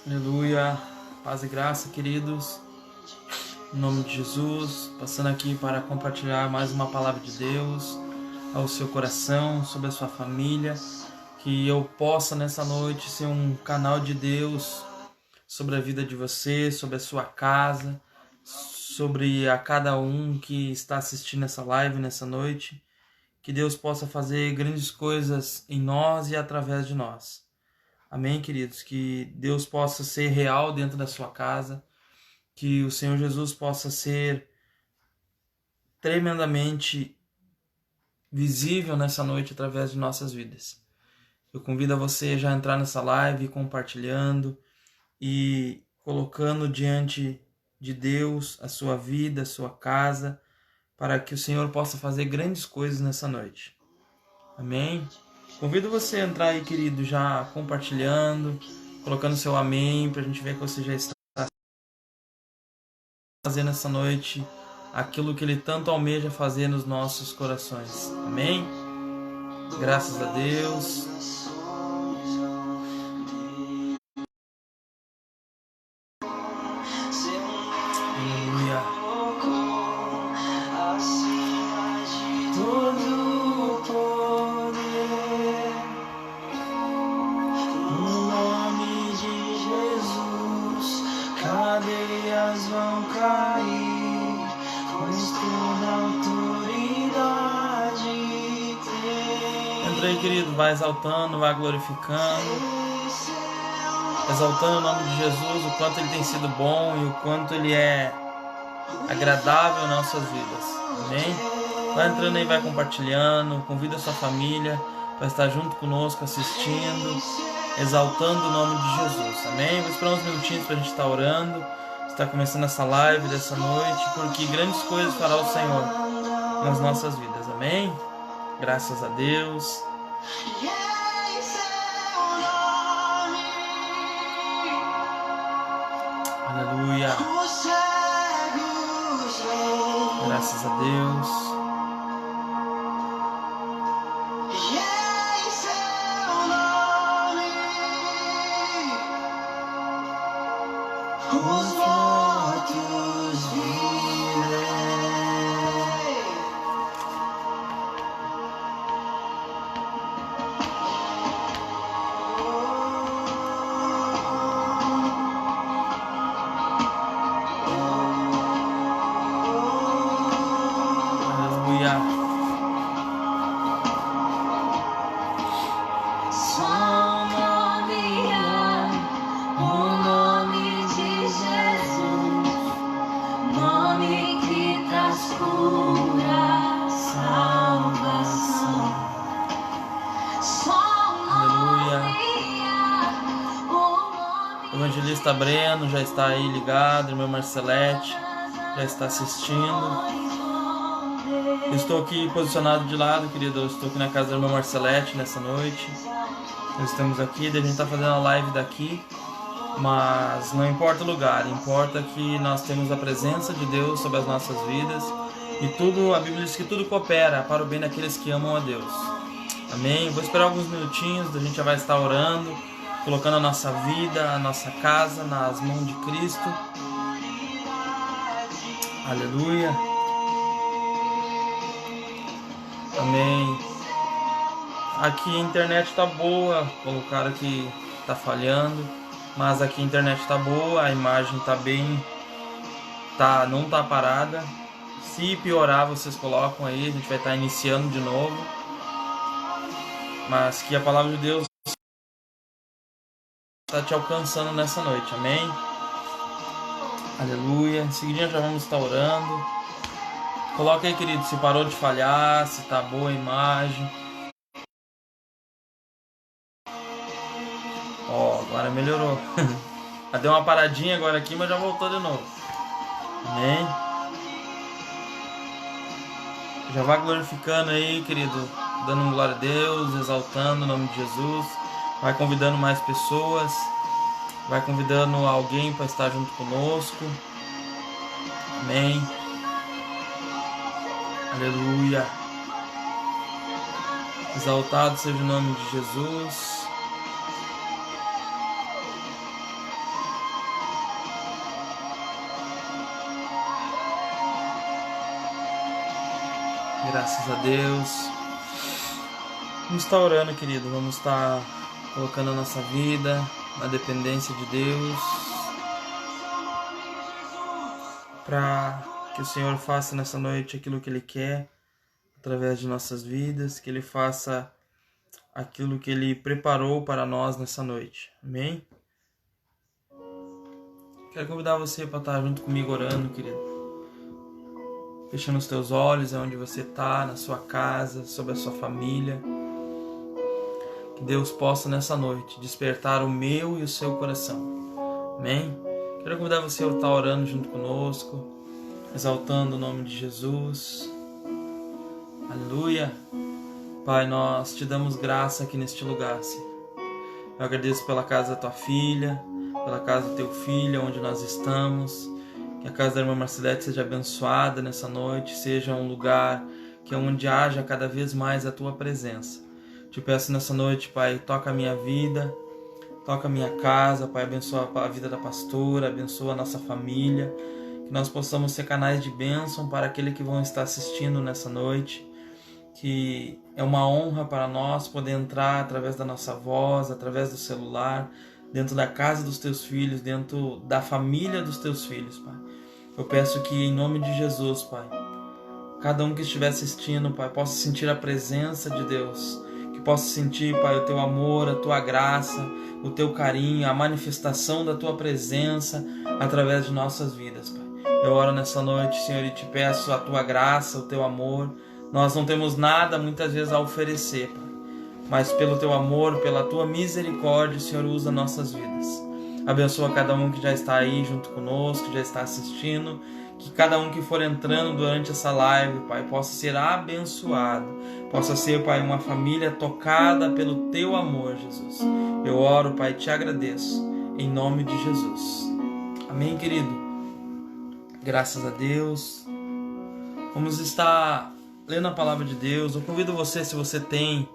Aleluia, paz e graça, queridos, em nome de Jesus, passando aqui para compartilhar mais uma palavra de Deus ao seu coração, sobre a sua família, que eu possa nessa noite ser um canal de Deus sobre a vida de você, sobre a sua casa, sobre a cada um que está assistindo essa live nessa noite, que Deus possa fazer grandes coisas em nós e através de nós. Amém, queridos? Que Deus possa ser real dentro da sua casa, que o Senhor Jesus possa ser tremendamente visível nessa noite através de nossas vidas. Eu convido a você já a entrar nessa live, compartilhando e colocando diante de Deus a sua vida, a sua casa, para que o Senhor possa fazer grandes coisas nessa noite. Amém? Convido você a entrar aí, querido, já compartilhando, colocando seu amém, para a gente ver que você já está fazendo essa noite aquilo que Ele tanto almeja fazer nos nossos corações. Amém? Graças a Deus. Aleluia. Todo poder no nome de Jesus, cadeias vão cair, pois toda autoridade tem. Entra aí, querido, vai exaltando, vai glorificando, exaltando o nome de Jesus, o quanto Ele tem sido bom e o quanto Ele é agradável em nossas vidas. Amém? Vai entrando aí, vai compartilhando, convida a sua família para estar junto conosco, assistindo, exaltando o nome de Jesus. Amém? Vou esperar uns minutinhos para a gente estar orando, está começando essa live dessa noite, porque grandes coisas fará o Senhor nas nossas vidas. Amém? Graças a Deus. Aleluia. Graças a Deus. Os mortos virão. Aleluia. Só o nome de Jesus, nome que traz cura, salvação. Só Aleluia. O evangelista Breno já está aí ligado, irmã Marcelete já está assistindo. Eu estou aqui posicionado de lado, querido. Eu estou aqui na casa da irmã Marcelete nessa noite. Nós estamos aqui, a gente está fazendo a live daqui, mas não importa o lugar, importa que nós temos a presença de Deus sobre as nossas vidas e tudo, a Bíblia diz que tudo coopera para o bem daqueles que amam a Deus. Amém? Vou esperar alguns minutinhos, a gente já vai estar orando, colocando a nossa vida, a nossa casa nas mãos de Cristo. Aleluia. Amém. Aqui a internet tá boa, colocaram que tá falhando, mas aqui a internet tá boa, a imagem tá bem, não tá parada. Se piorar, vocês colocam aí, a gente vai estar iniciando de novo. Mas que a palavra de Deus está te alcançando nessa noite, amém? Aleluia. Em seguida já vamos estar orando. Coloca aí, querido, se parou de falhar, se tá boa a imagem. Ó, agora melhorou. Deu uma paradinha agora aqui, mas já voltou de novo. Amém? Já vai glorificando aí, querido, dando um glória a Deus, exaltando o nome de Jesus. Vai convidando mais pessoas. Vai convidando alguém para estar junto conosco. Amém? Aleluia. Exaltado seja o nome de Jesus. Graças a Deus. Vamos estar orando, querido. Vamos estar colocando a nossa vida na dependência de Deus, para que o Senhor faça nessa noite aquilo que Ele quer através de nossas vidas, que Ele faça aquilo que Ele preparou para nós nessa noite. Amém? Quero convidar você para estar junto comigo orando, querido. Fechando os teus olhos, onde você está, na sua casa, sobre a sua família. Que Deus possa nessa noite despertar o meu e o seu coração. Amém? Quero convidar você a estar orando junto conosco, exaltando o nome de Jesus. Aleluia. Pai, nós te damos graça aqui neste lugar, Senhor. Eu agradeço pela casa da tua filha, pela casa do teu filho, onde nós estamos. Que a casa da irmã Marcelete seja abençoada nessa noite, seja um lugar que onde haja cada vez mais a tua presença. Te peço nessa noite, Pai, toca a minha vida, toca a minha casa, Pai, abençoa a vida da pastora, abençoa a nossa família, que nós possamos ser canais de bênção para aqueles que vão estar assistindo nessa noite, que é uma honra para nós poder entrar através da nossa voz, através do celular, dentro da casa dos teus filhos, dentro da família dos teus filhos, Pai. Eu peço que, em nome de Jesus, Pai, cada um que estiver assistindo, Pai, possa sentir a presença de Deus, que possa sentir, Pai, o teu amor, a tua graça, o teu carinho, a manifestação da tua presença através de nossas vidas, Pai. Eu oro nessa noite, Senhor, e te peço a tua graça, o teu amor. Nós não temos nada, muitas vezes, a oferecer, Pai, mas pelo teu amor, pela tua misericórdia, o Senhor usa nossas vidas. Abençoa cada um que já está aí junto conosco, que já está assistindo, que cada um que for entrando durante essa live, Pai, possa ser abençoado, possa ser, Pai, uma família tocada pelo teu amor, Jesus. Eu oro, Pai, te agradeço, em nome de Jesus. Amém, querido? Graças a Deus. Vamos estar lendo a palavra de Deus. Eu convido você, se você tem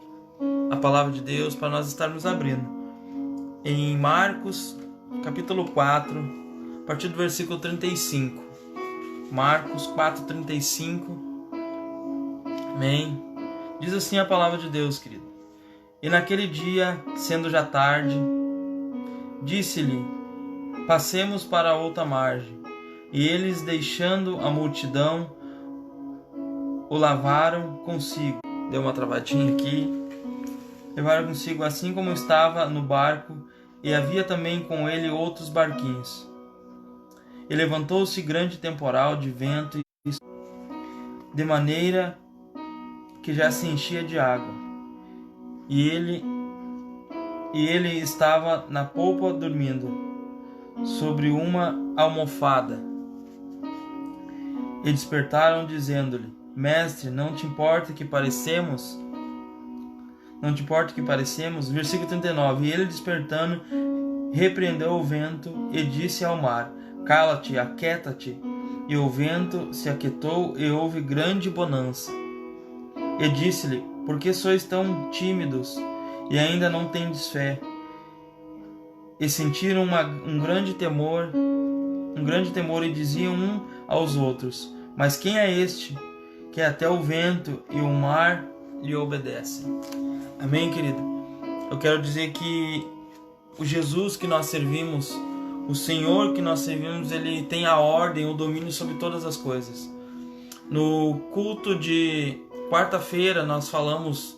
a palavra de Deus, para nós estarmos abrindo em Marcos capítulo 4, a partir do versículo 35. Marcos 4:35. Amém? Diz assim a palavra de Deus, querido. E naquele dia, sendo já tarde, disse-lhe: passemos para a outra margem. E eles, deixando a multidão, o levaram consigo. Deu uma travadinha aqui. Levaram consigo assim como estava no barco, e havia também com ele outros barquinhos. E levantou-se grande temporal de vento, de maneira que já se enchia de água. E ele estava na polpa dormindo, sobre uma almofada. E despertaram, dizendo-lhe: Mestre, não te importa que parecemos? Versículo 39. E ele, despertando, repreendeu o vento e disse ao mar: Cala-te, aquieta-te. E o vento se aquietou e houve grande bonança. E disse-lhe: Por que sois tão tímidos e ainda não tendes fé? E sentiram um grande temor e diziam um aos outros: Mas quem é este que até o vento e o mar lhe obedecem? Amém, querido? Eu quero dizer que o Jesus que nós servimos, o Senhor que nós servimos, Ele tem a ordem, o domínio sobre todas as coisas. No culto de quarta-feira nós falamos,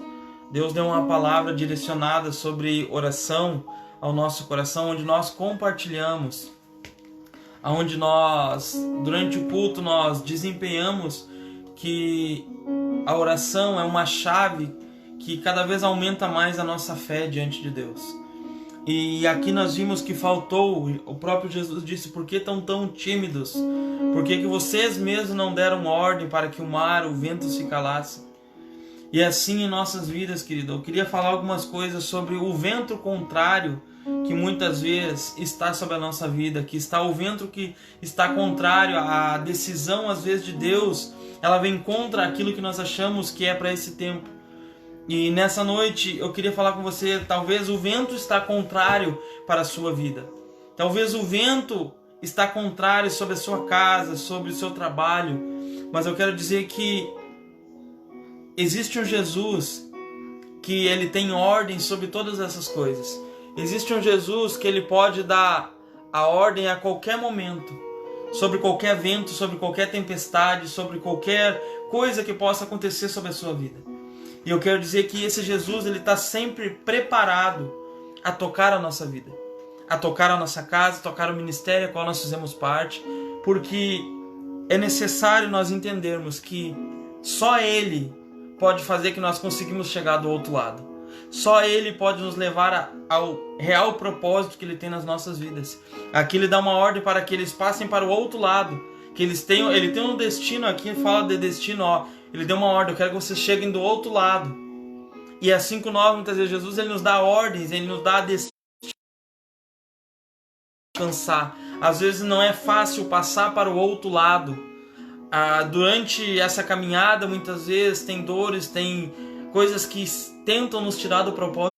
Deus deu uma palavra direcionada sobre oração ao nosso coração, onde nós compartilhamos, onde nós, durante o culto, nós desempenhamos que a oração é uma chave que cada vez aumenta mais a nossa fé diante de Deus. E aqui nós vimos que faltou, o próprio Jesus disse: por que estão tão tímidos? Por que vocês mesmos não deram ordem para que o mar, o vento se calasse? E assim em nossas vidas, querido, eu queria falar algumas coisas sobre o vento contrário que muitas vezes está sobre a nossa vida, que está o vento que está contrário à decisão, às vezes, de Deus. Ela vem contra aquilo que nós achamos que é para esse tempo. E nessa noite eu queria falar com você, talvez o vento está contrário para a sua vida. Talvez o vento está contrário sobre a sua casa, sobre o seu trabalho. Mas eu quero dizer que existe um Jesus que ele tem ordem sobre todas essas coisas. Existe um Jesus que ele pode dar a ordem a qualquer momento, sobre qualquer vento, sobre qualquer tempestade, sobre qualquer coisa que possa acontecer sobre a sua vida. E eu quero dizer que esse Jesus, ele está sempre preparado a tocar a nossa vida, a tocar a nossa casa, a tocar o ministério a qual nós fizemos parte, porque é necessário nós entendermos que só Ele pode fazer que nós conseguimos chegar do outro lado. Só Ele pode nos levar ao real propósito que Ele tem nas nossas vidas. Aqui Ele dá uma ordem para que eles passem para o outro lado, que Ele tem um destino. Aqui fala de destino, ó. Ele deu uma ordem: eu quero que vocês cheguem do outro lado. E assim com nós, muitas vezes, Jesus, Ele nos dá ordens, Ele nos dá destino. Cansar. Às vezes não é fácil passar para o outro lado. Durante essa caminhada, muitas vezes, tem dores, tem coisas que tentam nos tirar do propósito.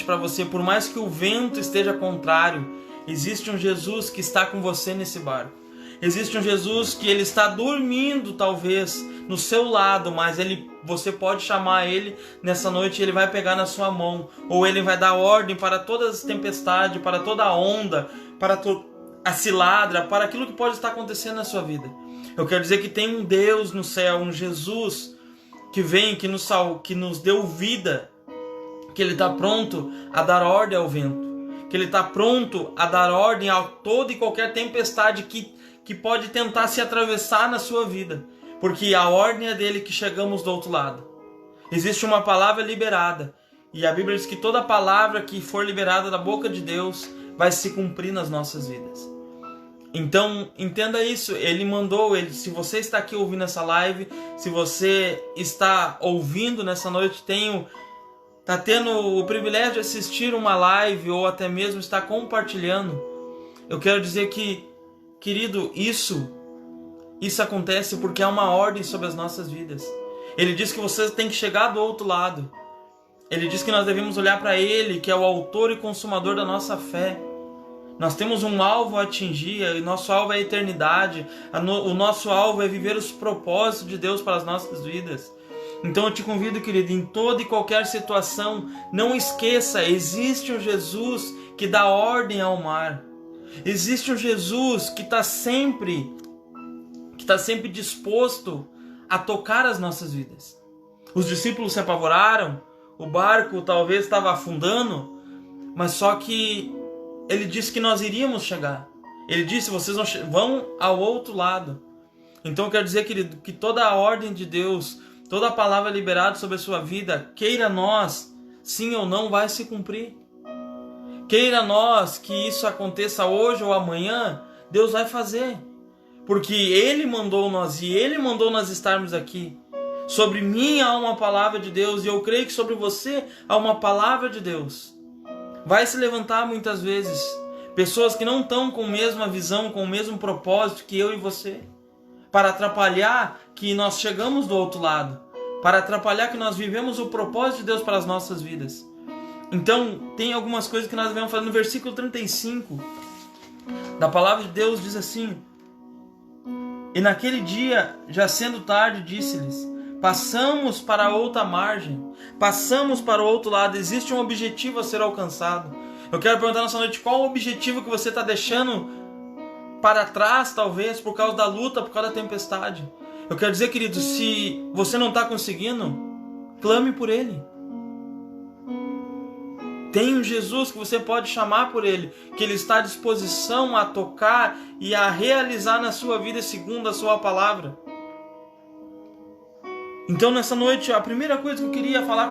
Para você, por mais que o vento esteja contrário, existe um Jesus que está com você nesse barco. Existe um Jesus que ele está dormindo, talvez, no seu lado, mas você pode chamar ele nessa noite e ele vai pegar na sua mão. Ou ele vai dar ordem para todas as tempestades, para toda a onda, para a cilada, para aquilo que pode estar acontecendo na sua vida. Eu quero dizer que tem um Deus no céu, um Jesus que vem, que nos deu vida, que Ele está pronto a dar ordem ao vento, que Ele está pronto a dar ordem a toda e qualquer tempestade que pode tentar se atravessar na sua vida, porque a ordem é dele que chegamos do outro lado. Existe uma palavra liberada, e a Bíblia diz que toda palavra que for liberada da boca de Deus vai se cumprir nas nossas vidas. Então, entenda isso. Ele mandou, se você está aqui ouvindo essa live, se você está ouvindo nessa noite, está tendo o privilégio de assistir uma live ou até mesmo está compartilhando, eu quero dizer que, querido, isso acontece porque há uma ordem sobre as nossas vidas. Ele diz que você tem que chegar do outro lado. Ele diz que nós devemos olhar para Ele, que é o autor e consumador da nossa fé. Nós temos um alvo a atingir, e nosso alvo é a eternidade. O nosso alvo é viver os propósitos de Deus para as nossas vidas. Então eu te convido, querido, em toda e qualquer situação, não esqueça, existe um Jesus que dá ordem ao mar. Existe um Jesus que está sempre disposto a tocar as nossas vidas. Os discípulos se apavoraram, o barco talvez estava afundando, mas só que Ele disse que nós iríamos chegar. Ele disse: vocês vão ao outro lado. Então eu quero dizer, querido, que toda a ordem de Deus, toda a palavra liberada sobre a sua vida, queira nós, sim ou não, vai se cumprir. Queira nós que isso aconteça hoje ou amanhã, Deus vai fazer. Porque Ele mandou nós e Ele mandou nós estarmos aqui. Sobre mim há uma palavra de Deus e eu creio que sobre você há uma palavra de Deus. Vai se levantar muitas vezes pessoas que não estão com a mesma visão, com o mesmo propósito que eu e você, para atrapalhar que nós chegamos do outro lado, para atrapalhar que nós vivemos o propósito de Deus para as nossas vidas. Então, tem algumas coisas que nós devemos fazer. No versículo 35 da palavra de Deus diz assim: e naquele dia, já sendo tarde, disse-lhes: passamos para a outra margem, passamos para o outro lado. Existe um objetivo a ser alcançado. Eu quero perguntar nessa noite: qual o objetivo que você está deixando para trás, talvez, por causa da luta, por causa da tempestade? Eu quero dizer, querido, se você não está conseguindo, clame por Ele. Tem um Jesus que você pode chamar por Ele, que Ele está à disposição a tocar e a realizar na sua vida segundo a sua palavra. Então nessa noite, a primeira coisa que eu queria falar,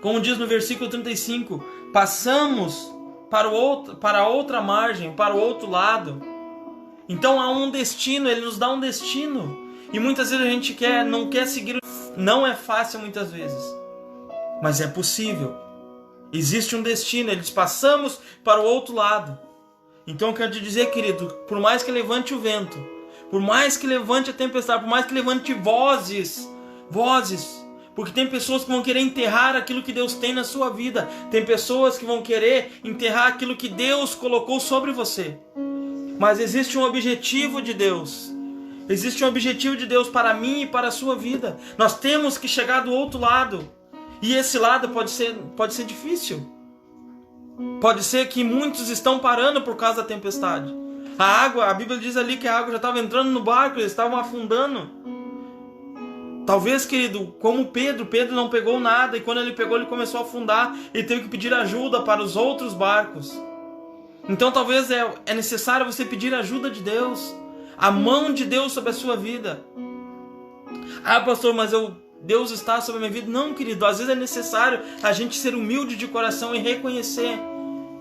como diz no versículo 35, passamos para a outra margem, para o outro lado. Então há um destino, Ele nos dá um destino. E muitas vezes a gente não quer seguir. Não é fácil muitas vezes, mas é possível. Existe um destino, eles passamos para o outro lado. Então eu quero te dizer, querido, por mais que levante o vento, por mais que levante a tempestade, por mais que levante vozes, porque tem pessoas que vão querer enterrar aquilo que Deus tem na sua vida, tem pessoas que vão querer enterrar aquilo que Deus colocou sobre você. Mas existe um objetivo de Deus, Existe um objetivo de Deus para mim e para a sua vida. Nós temos que chegar do outro lado. E esse lado pode ser difícil. Pode ser que muitos estão parando por causa da tempestade. A Bíblia diz ali que a água já estava entrando no barco, eles estavam afundando. Talvez, querido, como Pedro não pegou nada, e quando ele pegou, ele começou a afundar, ele teve que pedir ajuda para os outros barcos. Então talvez é necessário você pedir ajuda de Deus, a mão de Deus sobre a sua vida. Ah, pastor, mas Deus está sobre a minha vida. Não, querido, às vezes é necessário a gente ser humilde de coração e reconhecer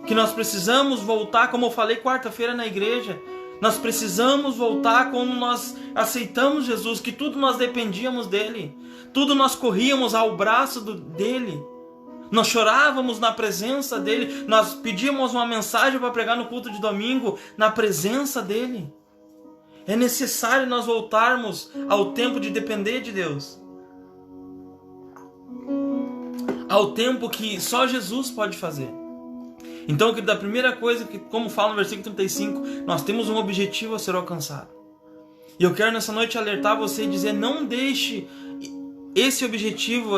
que nós precisamos voltar, como eu falei quarta-feira na igreja, nós precisamos voltar quando nós aceitamos Jesus, que tudo nós dependíamos dele, tudo nós corríamos ao braço dele, nós chorávamos na presença dele, nós pedíamos uma mensagem para pregar no culto de domingo na presença dele. É necessário nós voltarmos ao tempo de depender de Deus, ao tempo que só Jesus pode fazer. Então, a primeira coisa, que, como fala no versículo 35, nós temos um objetivo a ser alcançado. E eu quero nessa noite alertar você e dizer, não deixe esse objetivo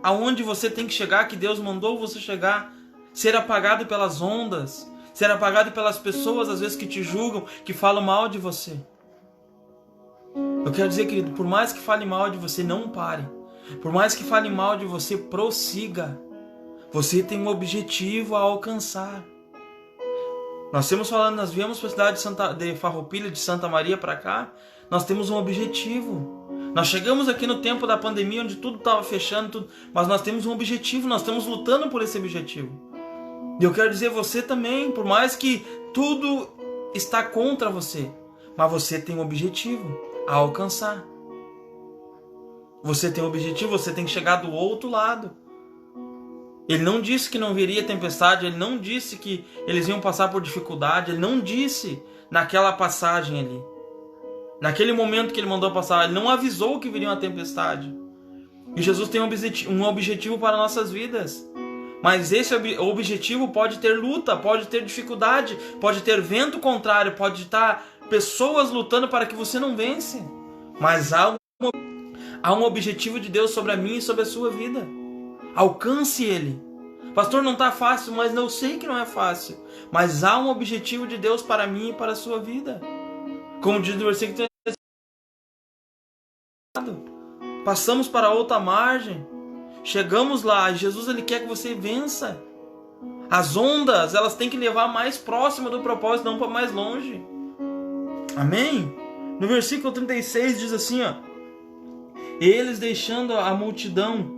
aonde você tem que chegar, que Deus mandou você chegar, ser apagado pelas ondas, ser apagado pelas pessoas, às vezes, que te julgam, que falam mal de você. Eu quero dizer, querido, por mais que fale mal de você, não pare. Por mais que fale mal de você, prossiga. Você tem um objetivo a alcançar. Nós viemos para a cidade de Farroupilha, de Santa Maria para cá. Nós temos um objetivo. Nós chegamos aqui no tempo da pandemia, onde tudo estava fechando, mas nós temos um objetivo, nós estamos lutando por esse objetivo. E eu quero dizer, você também, por mais que tudo está contra você, mas você tem um objetivo a alcançar. Você tem um objetivo, você tem que chegar do outro lado. Ele não disse que não viria tempestade, ele não disse que eles iam passar por dificuldade, ele não disse naquela passagem ali. Naquele momento que ele mandou passar, ele não avisou que viria uma tempestade. E Jesus tem um objetivo para nossas vidas. Mas esse objetivo pode ter luta, pode ter dificuldade, pode ter vento contrário, pode estar pessoas lutando para que você não vence. Mas há um objetivo de Deus sobre a minha e sobre a sua vida. Alcance ele. Pastor, não está fácil, mas eu sei que não é fácil. Mas há um objetivo de Deus para mim e para a sua vida. Como diz no versículo 3, passamos para outra margem. Chegamos lá. Jesus, ele quer que você vença. As ondas, elas têm que levar mais próximo do propósito, não para mais longe. Amém? No versículo 36 diz assim, ó: eles, deixando a multidão,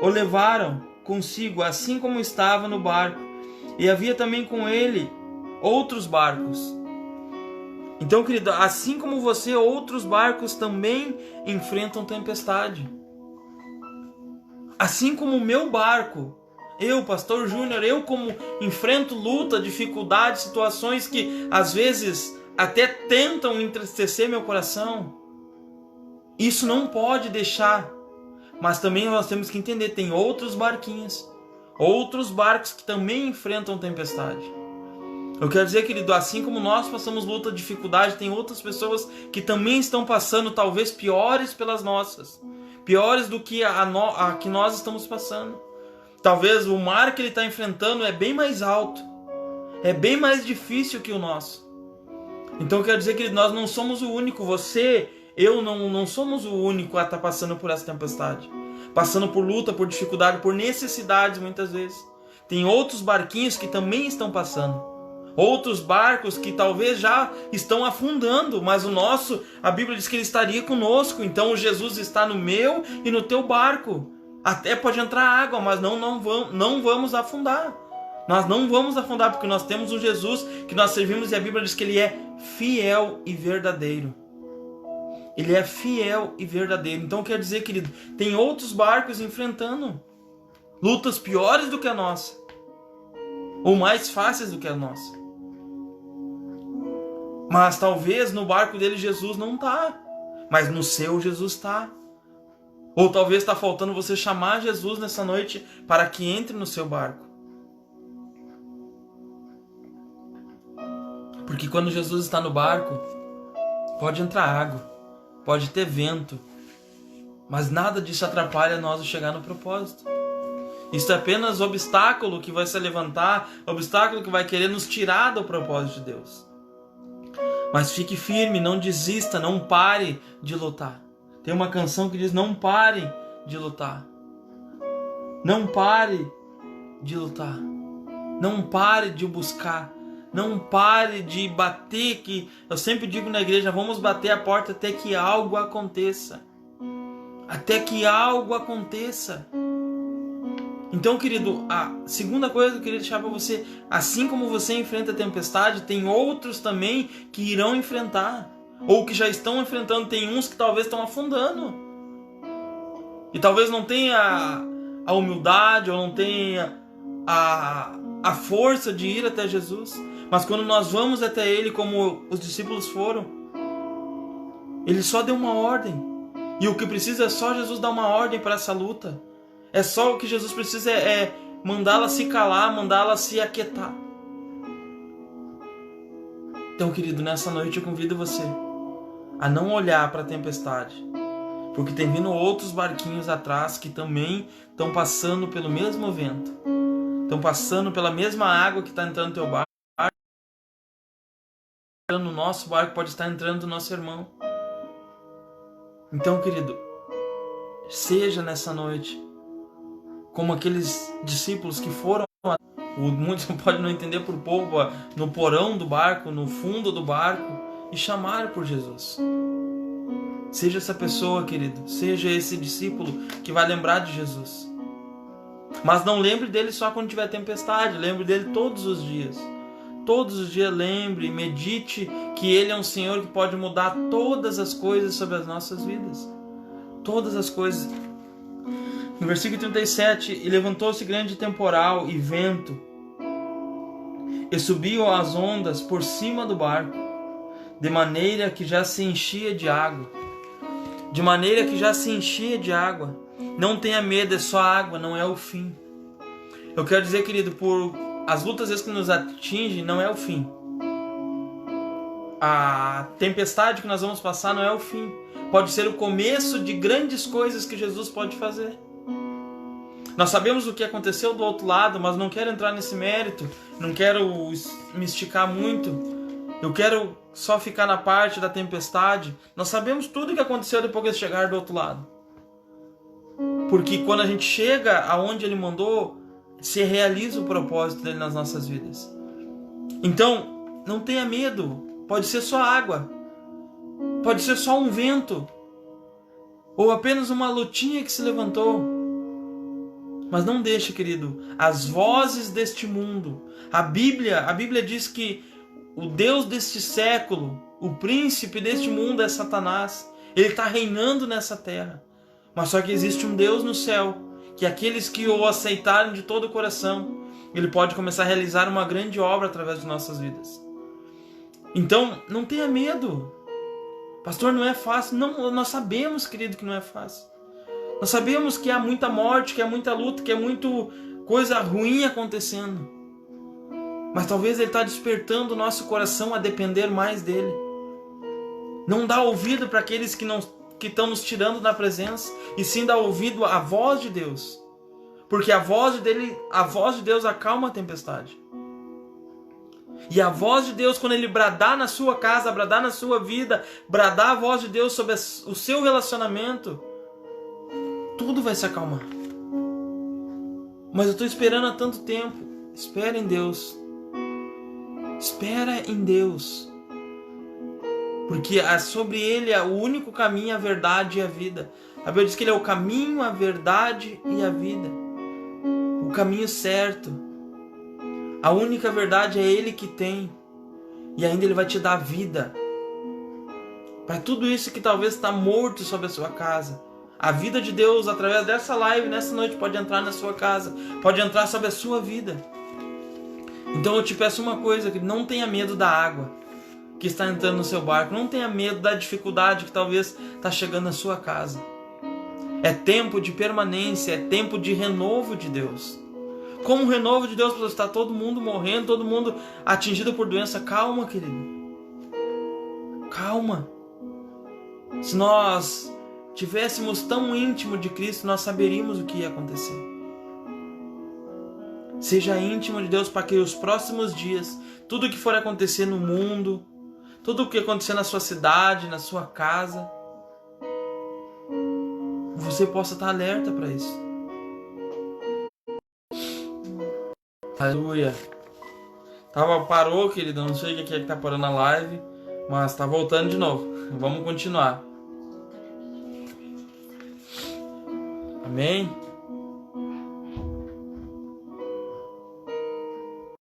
o levaram consigo, assim como estava no barco, e havia também com ele outros barcos. Então, querido, assim como você, outros barcos também enfrentam tempestade. Assim como o meu barco, eu, Pastor Júnior, eu como enfrento luta, dificuldades, situações que às vezes até tentam entristecer meu coração. Isso não pode deixar. Mas também nós temos que entender, tem outros barquinhos, outros barcos que também enfrentam tempestade. Eu quero dizer, querido, assim como nós passamos luta, dificuldade, tem outras pessoas que também estão passando, talvez piores pelas nossas, piores do que a que nós estamos passando. Talvez o mar que ele está enfrentando é bem mais alto, é bem mais difícil que o nosso. Então eu quero dizer, querido, nós não somos o único, eu não somos o único a estar passando por essa tempestade. Passando por luta, por dificuldade, por necessidades muitas vezes. Tem outros barquinhos que também estão passando. Outros barcos que talvez já estão afundando, mas o nosso, a Bíblia diz que ele estaria conosco. Então Jesus está no meu e no teu barco. Até pode entrar água, mas não vamos afundar. Nós não vamos afundar porque nós temos um Jesus que nós servimos e a Bíblia diz que ele é fiel e verdadeiro. Ele é fiel e verdadeiro. Então quer dizer, querido, tem outros barcos enfrentando lutas piores do que a nossa, ou mais fáceis do que a nossa. Mas talvez no barco dele Jesus não está, mas no seu Jesus está. Ou talvez está faltando você chamar Jesus nessa noite para que entre no seu barco. Porque quando Jesus está no barco, Pode entrar água, pode ter vento, mas nada disso atrapalha nós de chegar no propósito. Isso é apenas obstáculo que vai se levantar, obstáculo que vai querer nos tirar do propósito de Deus. Mas fique firme, não desista, não pare de lutar. Tem uma canção que diz: não pare de lutar. Não pare de lutar. Não pare de buscar. Não pare de bater, que eu sempre digo na igreja, vamos bater a porta até que algo aconteça. Até que algo aconteça. Então, querido, a segunda coisa que eu queria deixar para você, assim como você enfrenta a tempestade, tem outros também que irão enfrentar, ou que já estão enfrentando. Tem uns que talvez estão afundando, e talvez não tenha a humildade, ou não tenha a força de ir até Jesus. Mas quando nós vamos até Ele, como os discípulos foram, Ele só deu uma ordem, e o que precisa é só Jesus dar uma ordem para essa luta. É só o que Jesus precisa é mandá-la se calar, mandá-la se aquietar. Então, querido, nessa noite eu convido você a não olhar para a tempestade, porque tem vindo outros barquinhos atrás que também estão passando pelo mesmo vento, estão passando pela mesma água que está entrando no teu barco, no nosso barco, pode estar entrando no nosso irmão. Então, querido, seja nessa noite como aqueles discípulos que foram, muitos podem não entender por pouco, no porão do barco, no fundo do barco, e chamaram por Jesus. Seja essa pessoa, querido, seja esse discípulo que vai lembrar de Jesus. Mas não lembre dele só quando tiver tempestade, lembre dele todos os dias. Todos os dias lembre e medite que Ele é um Senhor que pode mudar todas as coisas sobre as nossas vidas. Todas as coisas. No versículo 37, e levantou-se grande temporal e vento, e subiam as ondas por cima do barco, de maneira que já se enchia de água. De maneira que já se enchia de água. Não tenha medo, é só água, não é o fim. Eu quero dizer, querido, por as lutas às vezes que nos atingem, não é o fim. A tempestade que nós vamos passar não é o fim. Pode ser o começo de grandes coisas que Jesus pode fazer. Nós sabemos o que aconteceu do outro lado, mas não quero entrar nesse mérito, não quero me esticar muito. Eu quero só ficar na parte da tempestade. Nós sabemos tudo o que aconteceu depois de chegar do outro lado. Porque quando a gente chega aonde Ele mandou, se realiza o propósito dele nas nossas vidas. Então, não tenha medo. Pode ser só água. Pode ser só um vento. Ou apenas uma lutinha que se levantou. Mas não deixe, querido, as vozes deste mundo. A Bíblia diz que o Deus deste século, o príncipe deste mundo é Satanás. Ele está reinando nessa terra. Mas só que existe um Deus no céu, que aqueles que o aceitarem de todo o coração, Ele pode começar a realizar uma grande obra através de nossas vidas. Então, não tenha medo. Pastor, não é fácil. Não, nós sabemos, querido, que não é fácil. Nós sabemos que há muita morte, que há muita luta, que há muita coisa ruim acontecendo. Mas talvez Ele está despertando o nosso coração a depender mais dEle. Não dá ouvido para aqueles que estão nos tirando da presença, e sim dá ouvido à voz de Deus. Porque a voz de Deus acalma a tempestade. E a voz de Deus, quando Ele bradar na sua casa, bradar na sua vida, bradar a voz de Deus sobre o seu relacionamento, tudo vai se acalmar. Mas eu estou esperando há tanto tempo. Espera em Deus. Espera em Deus. Porque sobre Ele é o único caminho, a verdade e a vida. A Bíblia diz que Ele é o caminho, a verdade e a vida. O caminho certo. A única verdade é Ele que tem. E ainda Ele vai te dar vida. Para tudo isso que talvez está morto sobre a sua casa. A vida de Deus, através dessa live, nessa noite, pode entrar na sua casa. Pode entrar sobre a sua vida. Então eu te peço uma coisa, que não tenha medo da água que está entrando no seu barco. Não tenha medo da dificuldade que talvez está chegando na sua casa. É tempo de permanência, é tempo de renovo de Deus. Como um renovo de Deus, está todo mundo morrendo, todo mundo atingido por doença. Calma, querido. Calma. Se nós tivéssemos tão íntimo de Cristo, nós saberíamos o que ia acontecer. Seja íntimo de Deus para que os próximos dias, tudo que for acontecer no mundo, tudo o que acontecer na sua cidade, na sua casa, você possa estar alerta para isso. Aleluia. Parou, querido. Não sei o que é que tá parando a live, mas tá voltando de novo. Vamos continuar. Amém?